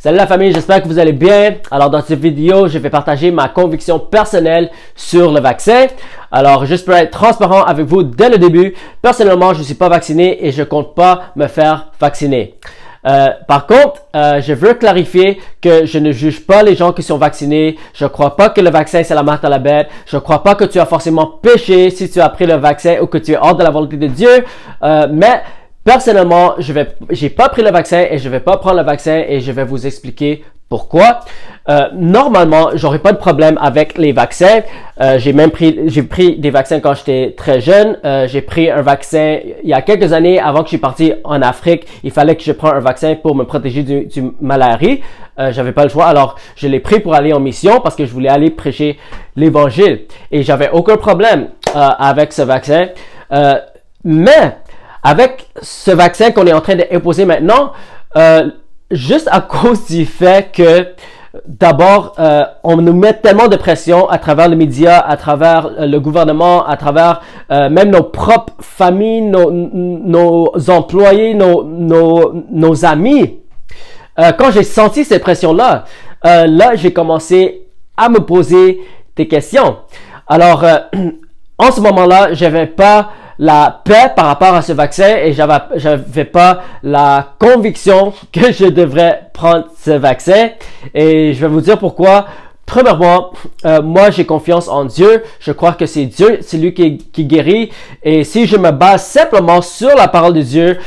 Salut la famille, j'espère que vous allez bien. Alors dans cette vidéo, je vais partager ma conviction personnelle sur le vaccin. Alors juste pour être transparent avec vous dès le début, personnellement je ne suis pas vacciné et je compte pas me faire vacciner. Par contre, je veux clarifier que je ne juge pas les gens qui sont vaccinés. Je crois pas que le vaccin c'est la marque à la bête. Je crois pas que tu as forcément péché si tu as pris le vaccin ou que tu es hors de la volonté de Dieu. Mais personnellement, j'ai pas pris le vaccin et je vais pas prendre le vaccin et je vais vous expliquer pourquoi. Normalement, j'aurais pas de problème avec les vaccins. J'ai pris des vaccins quand j'étais très jeune. J'ai pris un vaccin il y a quelques années avant que je suis parti en Afrique. Il fallait que je prenne un vaccin pour me protéger du malaria. J'avais pas le choix. Alors, je l'ai pris pour aller en mission parce que je voulais aller prêcher l'évangile. Et j'avais aucun problème avec ce vaccin. Mais avec ce vaccin qu'on est en train d'imposer maintenant, juste à cause du fait que d'abord, on nous met tellement de pression à travers les médias, à travers le gouvernement, à travers même nos propres familles, nos employés, nos amis. Quand j'ai senti cette pression-là, là, j'ai commencé à me poser des questions. Alors, en ce moment-là, j'avais pas la paix par rapport à ce vaccin et j'avais pas la conviction que je devrais prendre ce vaccin. Et je vais vous dire pourquoi. Premièrement, moi j'ai confiance en Dieu. Je crois que c'est Dieu, c'est lui qui guérit. Et si je me base simplement sur la parole de Dieu,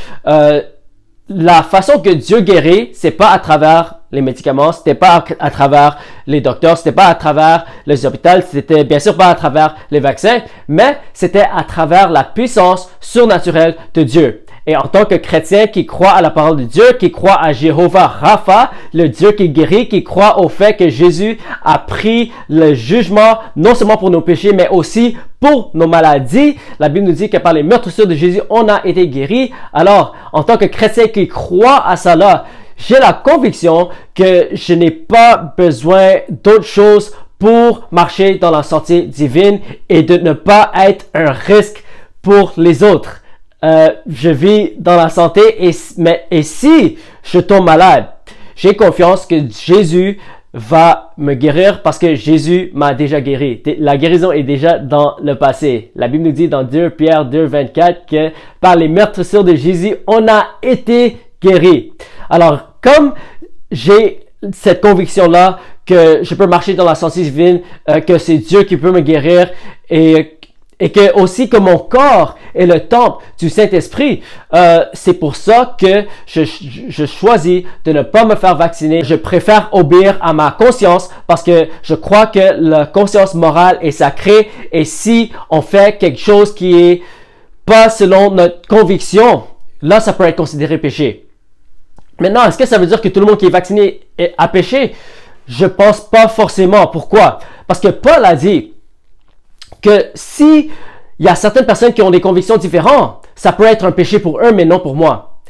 la façon que Dieu guérit, c'est pas à travers les médicaments, c'était pas à travers les docteurs, c'était pas à travers les hôpitaux, c'était bien sûr pas à travers les vaccins, mais c'était à travers la puissance surnaturelle de Dieu. Et en tant que chrétien qui croit à la parole de Dieu, qui croit à Jéhovah Rapha, le Dieu qui guérit, qui croit au fait que Jésus a pris le jugement non seulement pour nos péchés, mais aussi pour nos maladies. La Bible nous dit que par les meurtrissures de Jésus, on a été guéris. Alors, en tant que chrétien qui croit à cela, j'ai la conviction que je n'ai pas besoin d'autre chose pour marcher dans la santé divine et de ne pas être un risque pour les autres. Je vis dans la santé et si je tombe malade, j'ai confiance que Jésus va me guérir parce que Jésus m'a déjà guéri. La guérison est déjà dans le passé. La Bible nous dit dans 2 Pierre 2, 24 que par les meurtrissures de Jésus, on a été guéri. Alors, comme j'ai cette conviction-là que je peux marcher dans la santé divine, que c'est Dieu qui peut me guérir et que aussi que mon corps est le temple du Saint-Esprit, c'est pour ça que je choisis de ne pas me faire vacciner. Je préfère obéir à ma conscience parce que je crois que la conscience morale est sacrée et si on fait quelque chose qui est pas selon notre conviction, là ça peut être considéré péché. Maintenant, est-ce que ça veut dire que tout le monde qui est vacciné a péché? Je pense pas forcément. Pourquoi? Parce que Paul a dit que si il y a certaines personnes qui ont des convictions différentes, ça peut être un péché pour eux, mais non pour moi.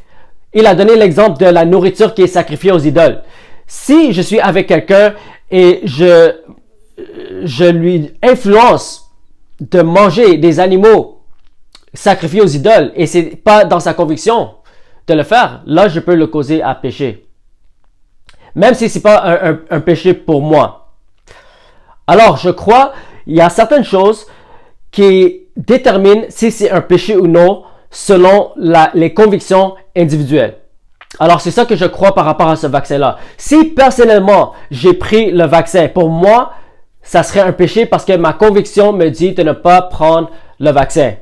Il a donné l'exemple de la nourriture qui est sacrifiée aux idoles. Si je suis avec quelqu'un et je lui influence de manger des animaux sacrifiés aux idoles et c'est pas dans sa conviction de le faire, là je peux le causer à péché. Même si c'est pas un péché pour moi. Alors je crois il y a certaines choses qui déterminent si c'est un péché ou non selon les convictions individuelles. Alors c'est ça que je crois par rapport à ce vaccin-là. Si personnellement j'ai pris le vaccin, pour moi ça serait un péché parce que ma conviction me dit de ne pas prendre le vaccin.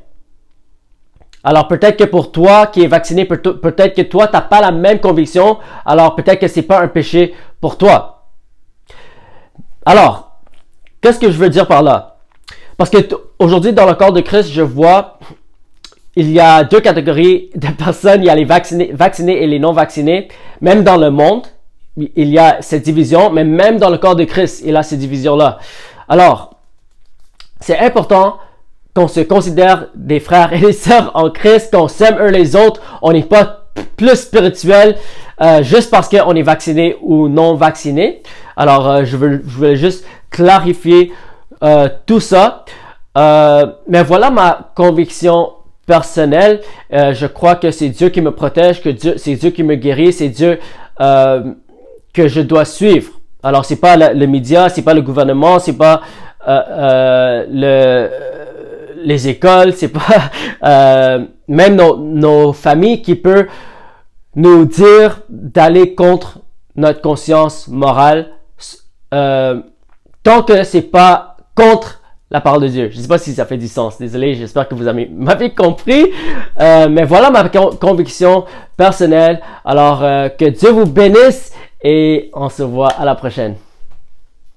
Alors peut-être que pour toi qui est vacciné, peut-être que toi, tu n'as pas la même conviction, alors peut-être que ce n'est pas un péché pour toi. Alors, qu'est-ce que je veux dire par là? Parce que aujourd'hui, dans le corps de Christ, je vois, il y a deux catégories de personnes, il y a les vaccinés et les non vaccinés. Même dans le monde, il y a cette division, mais même dans le corps de Christ, il y a cette division-là. Alors, c'est important qu'on se considère des frères et des sœurs en Christ, qu'on s'aime eux les autres, on n'est pas plus spirituel juste parce qu'on est vacciné ou non vacciné. Alors, je voulais juste clarifier tout ça. Mais voilà ma conviction personnelle. Je crois que c'est Dieu qui me protège, que c'est Dieu qui me guérit, c'est Dieu que je dois suivre. Alors, c'est pas le média, c'est pas le gouvernement, c'est pas les écoles, c'est pas même nos familles qui peuvent nous dire d'aller contre notre conscience morale tant que c'est pas contre la parole de Dieu. Je ne sais pas si ça fait du sens. Désolé, j'espère que vous m'avez compris. Mais voilà ma conviction personnelle. Alors, que Dieu vous bénisse et on se voit à la prochaine.